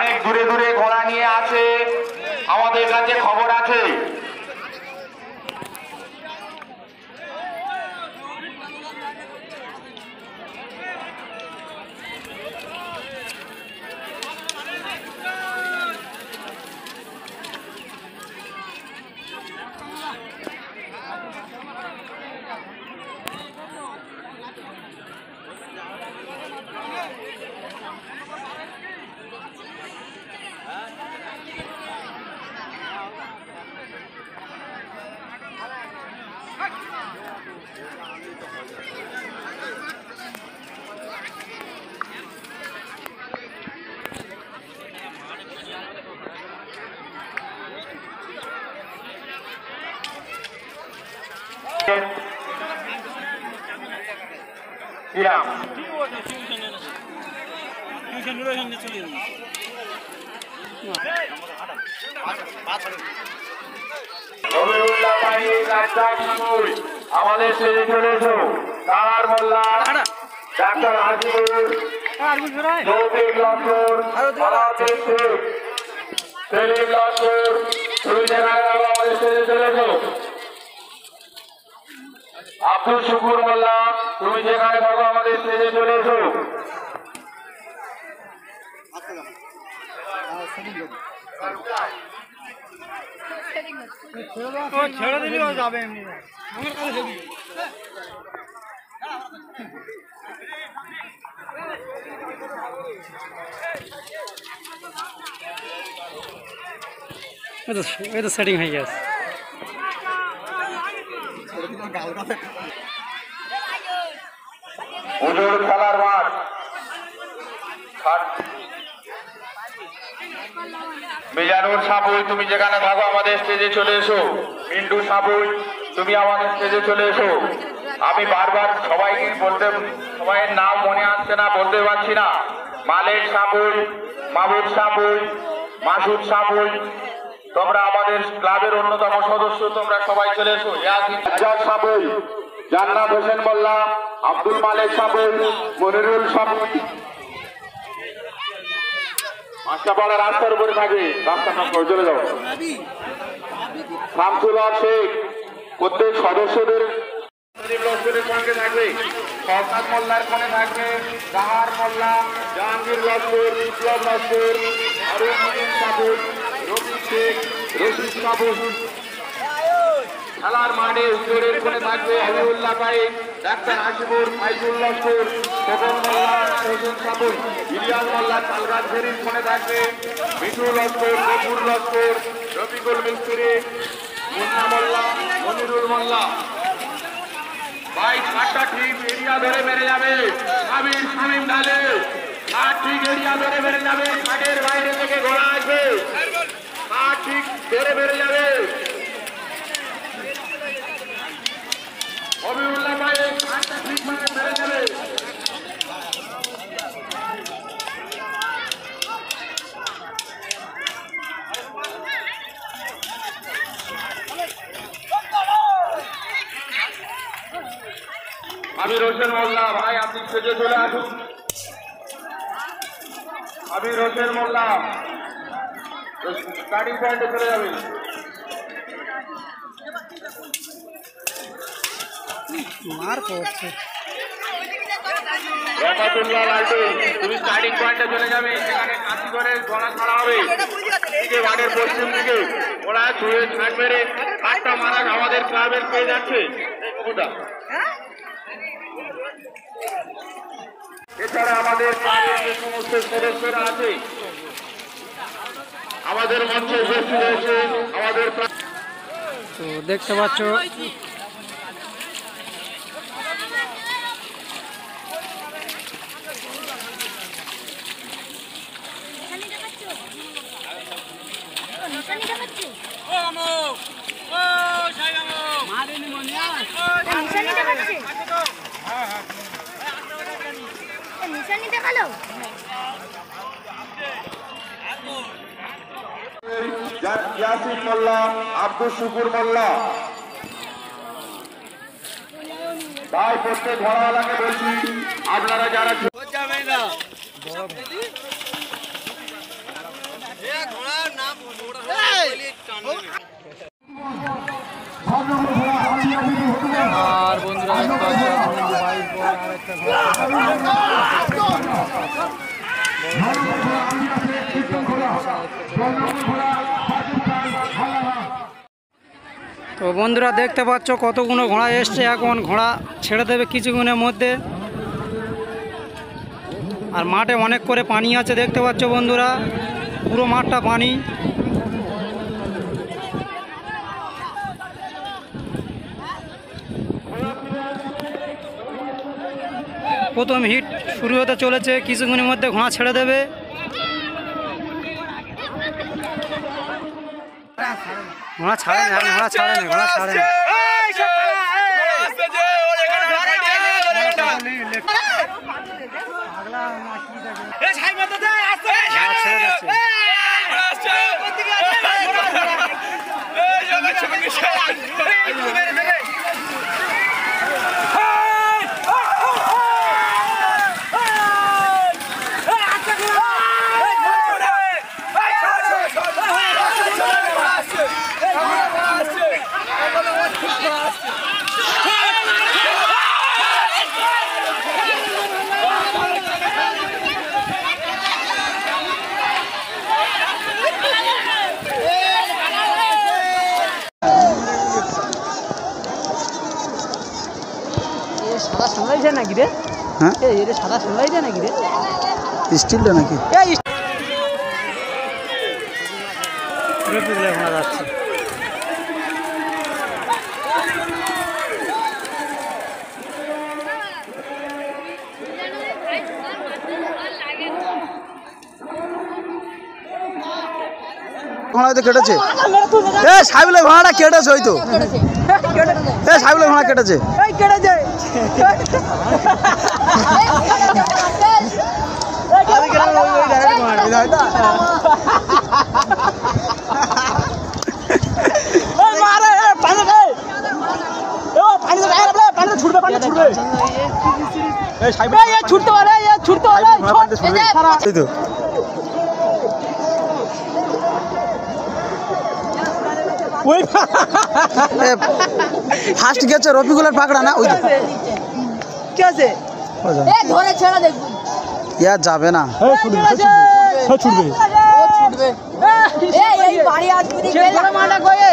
অনেক দূরে দূরে ঘোড়া নিয়ে আছে, আমাদের কাছে খবর আছে। আমাদের স্টেজে চলে এসো তার মোল্লা, ডাক্তার হাজিবুর, শৌফিক লস্কর, সেলিম লস্কর, তুমি জায়গায় আমাদের স্টেজে চলে এসো। আব্দুল শুকুর মোল্লা, তুমি যেখানে থাকো আমাদের স্টেজে চলে এসো। ছেড়ে দিলেও যাবে এমনি আমার কাছে এটা সেটিং হয়ে গেছে। হুজুর খেলার মাঠ, মিজানুর সাবুই, তুমি যেখানে থাকো আমাদের স্টেজে চলে এসো। মিন্টু সাবুই, তুমি আমাদের স্টেজে চলে এসো। আমি বারবার সবাইকে বলতে, সবাইয়ের নাম মনে আসছে না, বলতে পারছি না। মালেক সাবুই, মাহবুব সাবুই, মাসুদ সাবুই, তোমরা আমাদের ক্লাবের অন্যতম সদস্য, তোমরা সবাই চলে এসো। ইয়াসিন সাবুই, জান্নাত হোসেন মোল্লা, আব্দুল মালেক সাবুই, মনিরুল সাবুই। পাঁচটা পাড়া রাস্তার উপরে থাকে, রাস্তা চলে যাও। শামসুল হক শেখ, প্রত্যেক সদস্যদের লস্করের সঙ্গে থাকবে। সরকার মোল্লার কোণে থাকবে জাহার মোল্লা, জাহাঙ্গীর লস্কর, বিপ্লব লস্কর, অরুণ সাবুল, রফিক শেখ, রশিদ সাবুল। খেলার মাঠে উত্তরের কোণে থাকবে হাবিবুল্লাহ পাইক, ডাক্তার হাসিবুর, ফাইজুল লস্কর, খোকন মোল্লা, হোসেন সাবুল, ইলিয়াস মোল্লা। তালগাছ ফেরির কোণে থাকবে মিঠু লস্কর, গফুর লস্কর, রফিকুল মিস্ত্রি, মুন্না মোল্লা, মনিরুল মোল্লা। ভাই ছাদটা ঠিক এরিয়া ধরে মেরে যাবে, আমির শামীম ঢালে ছাদ ঠিক এরিয়া ধরে মেরে যাবে। ছাদের বাইরে থেকে ঘোড়া আসবে, ছাদ ঠিক ধরে মেরে যাবে। হবিউল্লাহ ভাই ছাদটা ঠিক ভাবে মেরে যাবে। আমির হোসেন মোল্লা ভাই, আপনি স্টেজে চলে আসুন। আমির হোসেন মোল্লা স্টার্টিং পয়েন্টে চলে যাবেন। মার পড়ছে রহমাতুল্লাহ লালটু, তুমি স্টার্টিং পয়েন্টে চলে যাবে। সেখানে কাশি করে গলা ছাড়া হবে দিকে মাঠের পশ্চিম দিকে। ওরা ছুঁয়ে ছাড় মেরে কাঠটা মারা আমাদের ক্লাবের পেয়ে যাচ্ছে। এছাড়া আমাদের ক্লাবের যে সমস্ত সদস্যরা আছে আমাদের মঞ্চে উপস্থিত হয়েছে। আমাদের তো দেখতে পাচ্ছ ইয়াসিন মোল্লা, আব্দুল শুকুর মোল্লা। তাই প্রত্যেক ঘোড়াওয়ালাকে বলছি, আপনারা যারা আর বন্ধুরা দেখতে পাচ্ছ বাইক পর আরেকটা তো বন্ধুরা দেখতে পাচ্ছ কতগুলো ঘোড়া এসছে, এখন ঘোড়া ছেড়ে দেবে কিছুক্ষণের মধ্যে। আর মাঠে অনেক করে পানি আছে দেখতে পাচ্ছ বন্ধুরা, পুরো মাঠটা পানি। প্রথম হিট শুরু হতে চলেছে, কিছুক্ষণের মধ্যে ঘোড়া ছেড়ে দেবে। ঘোড়া ছাড়ে না, ঘোড়া ছাড়ে না, ঘোড়া ছাড়ে না। সাদা সামলাইছে নাকি রে? হ্যাঁ এটা সাদা সামলাইছে নাকি রে? স্টিলটা নাকি ঘোড়া যাচ্ছে। ঘোড়া কেটেছে, এ সাইবুলের ঘোড়াটা কেটেছে, হয়তো এ সাইবুলের ঘোড়া কেটেছে। ছুটতে পারে, ছুটতে পারে। ফার্স্ট গেছে রফিকুলের পাকড়া না, ওই কি আছে? ধরে ছেড়ে দেখবো, ইয়া যাবে না, ছুটবে। এই বাড়ি আসবে, মাটা কয়ে